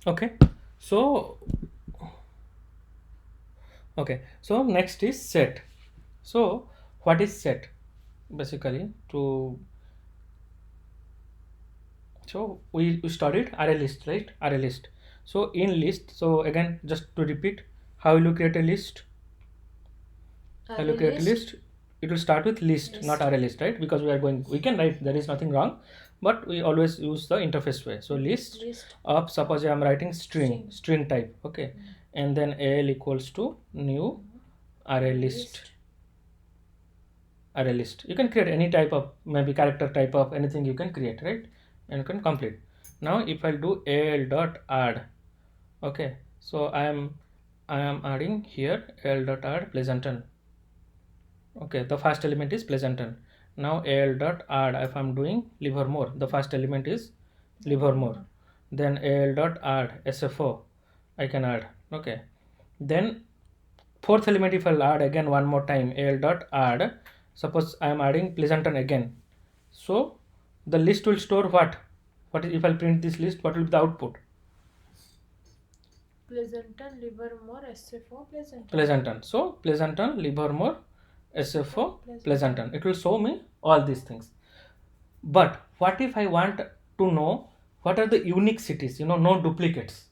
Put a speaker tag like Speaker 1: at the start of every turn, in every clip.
Speaker 1: Okay, so so next is set. So what is set? Basically, we studied array list, right? Array list. So in list, so again, just to repeat, how will you create a list? How will you create a list? It will start with list, not array list, right? Because we can write, there is nothing wrong, but we always use the interface way. So list of, suppose I am writing string type, okay, and then al equals to new array list. Array list, you can create any type of, maybe character type of anything you can create, right? And you can complete. Now if I'll do al dot add, okay, so I am adding here al dot add Pleasanton. Okay, the first element is Pleasanton. Now al dot add, if I'm doing Livermore, the first element is Livermore. Then al dot add SFO, I can add. Okay, then fourth element, if I'll add again one more time al dot add, suppose I am adding Pleasanton again, so the list will store what is, if I'll print this list, what will be the output?
Speaker 2: Pleasanton, Livermore, SFO,
Speaker 1: Pleasanton. So Pleasanton, Livermore, SFO, Pleasanton. It will show me all these things. But what if I want to know what are the unique cities? No duplicates.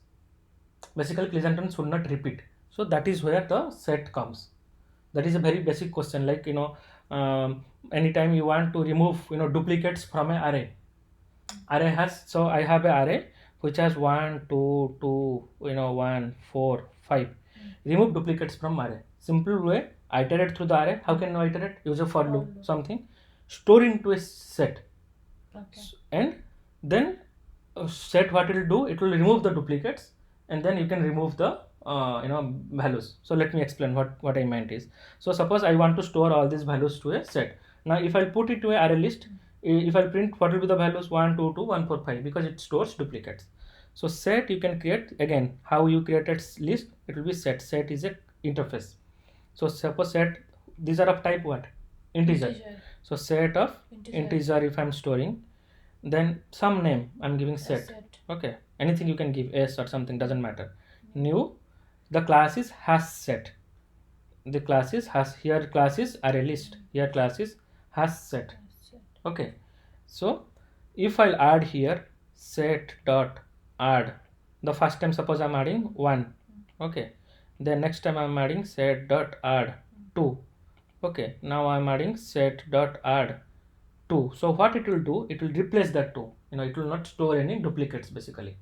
Speaker 1: Basically, Pleasanton should not repeat. So that is where the set comes. That is a very basic question. Like anytime you want to remove duplicates from an array has, so I have an array which has 1 2 2 1 4 5. Remove duplicates from array. Simple way, iterate through the array. How can you iterate? Use a for loop, something, store into a set. Okay. And then set, what it will do, it will remove the duplicates, and then you can remove the values. So let me explain what I meant is, so suppose I want to store all these values to a set. Now if I put it to a array list, if I print, what will be the values? 1 2 2 1 4 5, because it stores duplicates. So set you can create, again, how you created list, it will be set. Set is a interface. So suppose set, these are of type what? Integer. So set of integer if I'm storing, then some name I'm giving set. Okay, anything you can give, s or something, doesn't matter. New, the class is has set. The class is has, here class is array list, here class is has set. Okay, so if I'll add here set dot add, the first time suppose I'm adding 1, okay, then next time I'm adding set dot add 2, okay, now I'm adding set dot add 2. So what it will do, it will replace that 2, it will not store any duplicates basically.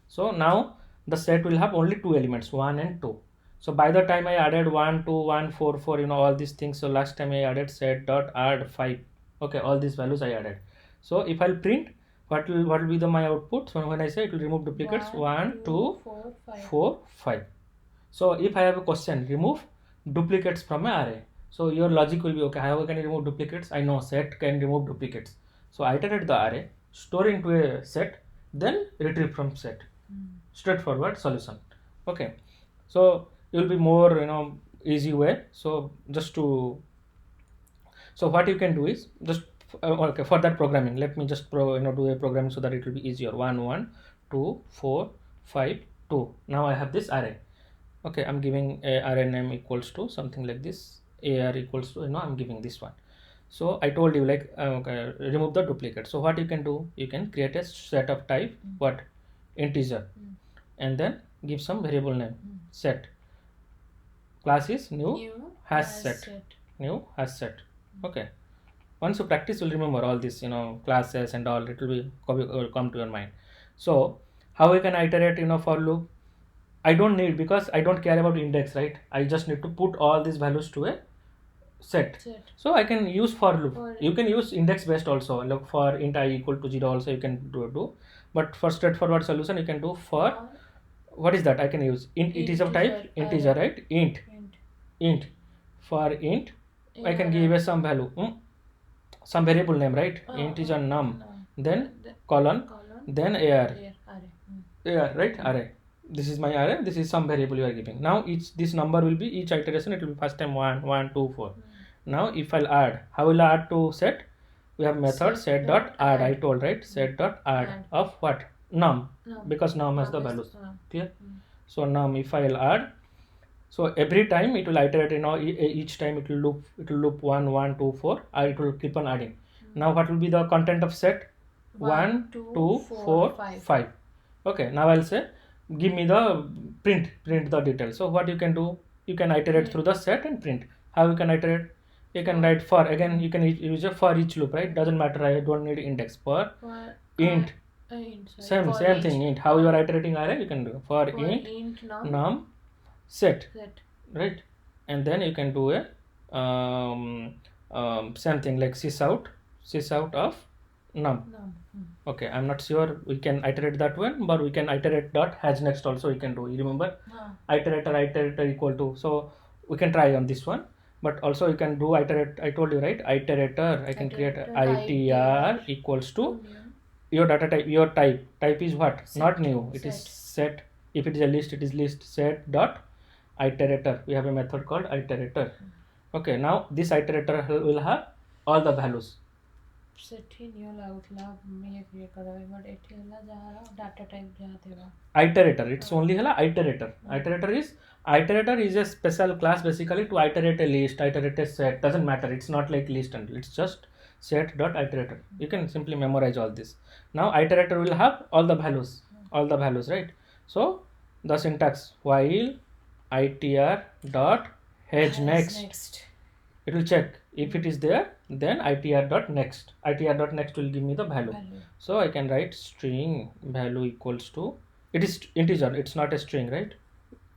Speaker 1: So now the set will have only 2 elements, 1 and 2. So by the time I added 1 2 1 4 4, all these things, so last time I added set dot add 5, okay, all these values I added. So if I'll print, what will be the my output? So when I say it will remove duplicates, 1 2 4 5. So if I have a question, remove duplicates from an array, so your logic will be, okay, how can I remove duplicates? I know set can remove duplicates. So I iterate the array, store into a set, then retrieve from set. Straightforward solution. Okay, so it will be more easy way. So just to, so what you can do is just okay, for that programming, let me just do a programming so that it will be easier. 1 1 2 4 5 2. Now I have this array. Okay, I'm giving a array name equals to something like this, ar equals to, I'm giving this one. So I told you, like, okay, remove the duplicate. So what you can do, you can create a set of type what, integer, and then give some variable name, set. Class is new has set. New has set. Okay, once you practice, you'll remember all this, classes and all, it will be come to your mind. So how we can iterate for loop? I don't need, because I don't care about index, right? I just need to put all these values to a set. So I can use for loop. You can use index based also. Look, for int I equal to 0 also you can do. But for straightforward solution, you can do for, what is that? I can use int. It is of type integer, right? Int. For int, I can give a some value, some variable name, right? Integer num, then colon, then ar, right? Array. This is my array, this is some variable you are giving. Now this number will be, each iteration it will be first time 1 1 2 4. Now if I'll add, how will I add to set? We have method set dot add, I told, right? Set dot add of what? num,
Speaker 2: No.
Speaker 1: because num has the
Speaker 2: Num is-
Speaker 1: values.
Speaker 2: uh,
Speaker 1: Clear?
Speaker 2: mm.
Speaker 1: So num, if I'll add, so every time it will iterate, each time it will loop 1 1 2 4, it will keep on adding. Now what will be the content of set? 1 2 4 5. Okay, now I'll say give me the print the details. So what you can do, you can iterate through the set and print. How you can iterate? You can write for, again you can use a for each loop, right? Doesn't matter, I don't need index. For
Speaker 2: For
Speaker 1: int,
Speaker 2: int, sorry,
Speaker 1: same
Speaker 2: for each.
Speaker 1: thing, int. How you are iterating array, you can do for
Speaker 2: For
Speaker 1: int
Speaker 2: num,
Speaker 1: num set,
Speaker 2: set.
Speaker 1: right? And then you can do a same thing like sys out of num.
Speaker 2: Num.
Speaker 1: Okay, I'm not sure we can iterate that one, but we can iterate dot has next also we can do. You remember iterator equal to, so we can try on this one. But also you can do iterate, I told you, right? Iterator, I can create itr equals to your data type. Your type is what?
Speaker 2: Set.
Speaker 1: Not new, it is set. If it is a list, it is list. Set dot iterator, we have a method called iterator. Okay, now this iterator will have all the values.
Speaker 2: सेठी new लाउटला में create करावे but एठेला जहारा data type जहा देवा
Speaker 1: Iterator, it's only hela iterator. Iterator is a special class basically to iterate a list, iterate a set, doesn't matter, it's not like list, and it's just set dot iterator. You can simply memorize all this. Now iterator will have all the values, right? So the syntax, while itr dot hedge next, it will check if it is there, then itr dot next will give me the value. So I can write string value equals to, it is integer, it's not a string, right?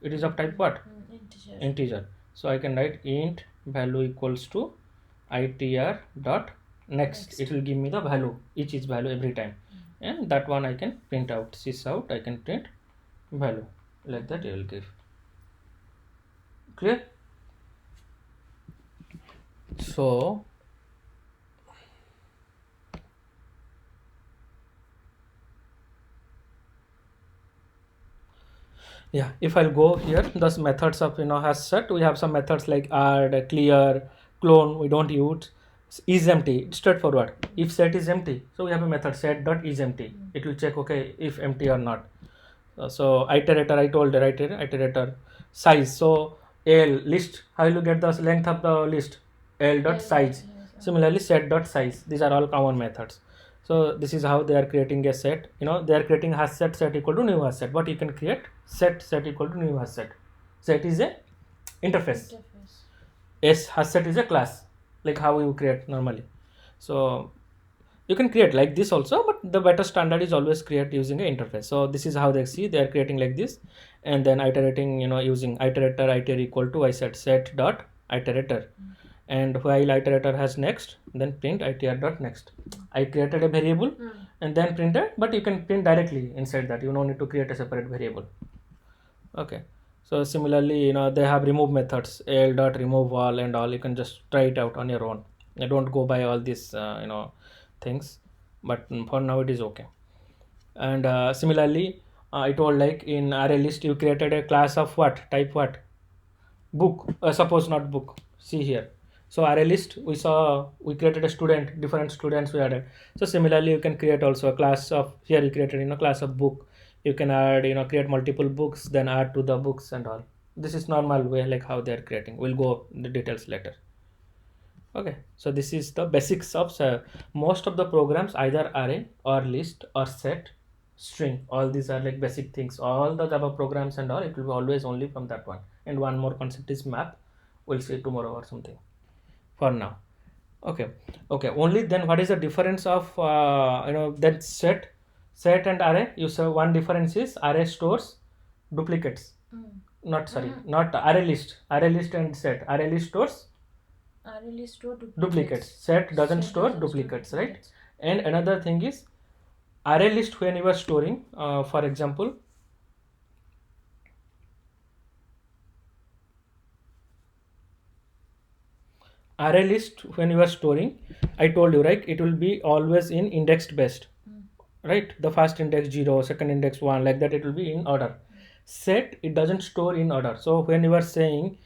Speaker 1: It is of type what? Integer. So I can write int value equals to itr dot next. It will give me the value, each is value every time. And that one I can print out, sys out, I can print value, like that it will give. Clear? So yeah, if I'll go here, those methods of has set, we have some methods like add, clear, clone, we don't use. Is empty, it's straightforward. If set is empty, so we have a method set dot is empty. It will check okay if empty or not. So iterator, I told right here, iterator size. So l list, how will you get the length of the list? L dot size. Similarly set dot size. These are all common methods. So this is how they are creating a set. They are creating hash set equal to new hash set. But you can create set equal to new hash set. Set is a interface. Hash set is a class, like how you create normally. So you can create like this also, but the better standard is always create using an interface. So this is how they see, they are creating like this, and then iterating using iterator iter equal to I said set dot iterator. And while iterator has next, then print itr dot next. I created a variable and then printed, but you can print directly inside that, you don't need to create a separate variable. Okay, so similarly they have remove methods, l dot remove all and all. You can just try it out on your own. I don't go by all these things, but for now it is okay. And similarly I told like in array list you created a class of what type, what book, suppose not book, see here. So array list, we created a student, different students we added. So similarly you can create also a class of, here you created class of book. You can add create multiple books, then add to the books and all. This is normal way like how they are creating. We'll go the details later. Okay, so this is the basics of most of the programs, either array or list or set, string. All these are like basic things. All the Java programs and all, it will be always only from that one. And one more concept is map. We'll see tomorrow or something. For now, okay. Only then, what is the difference of that set and array? You say one difference is array stores duplicates. Not array list. Array list and set. Array list stores duplicates. Set doesn't store duplicates, right? And another thing is array list, when you are storing for example array list, when you are storing, I told you, right, it will be always in indexed based, right? The first index 0, second index 1, like that it will be in order. Set, it doesn't store in order. So when you are saying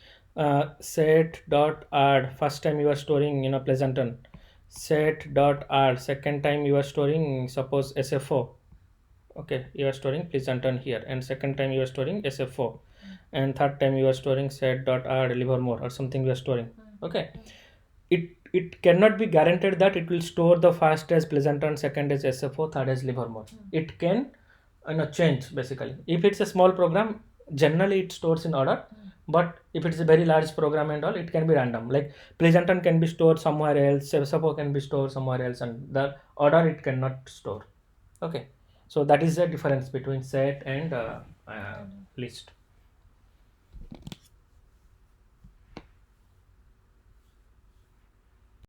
Speaker 1: set dot add, first time you are storing Pleasanton, set dot add, second time you are storing suppose SFO, Okay, you are storing pleasanton here, and second time you are storing sf4, and third time you are storing set.r livermore or something you are storing. Okay, it cannot be guaranteed that it will store the first as pleasanton, second as sf4, third as livermore. It can change basically. If it's a small program, generally it stores in order, but if it's a very large program and all, it can be random. Like pleasanton can be stored somewhere else, sf4 can be stored somewhere else, and the order it cannot store. Okay, so that is the difference between set and list.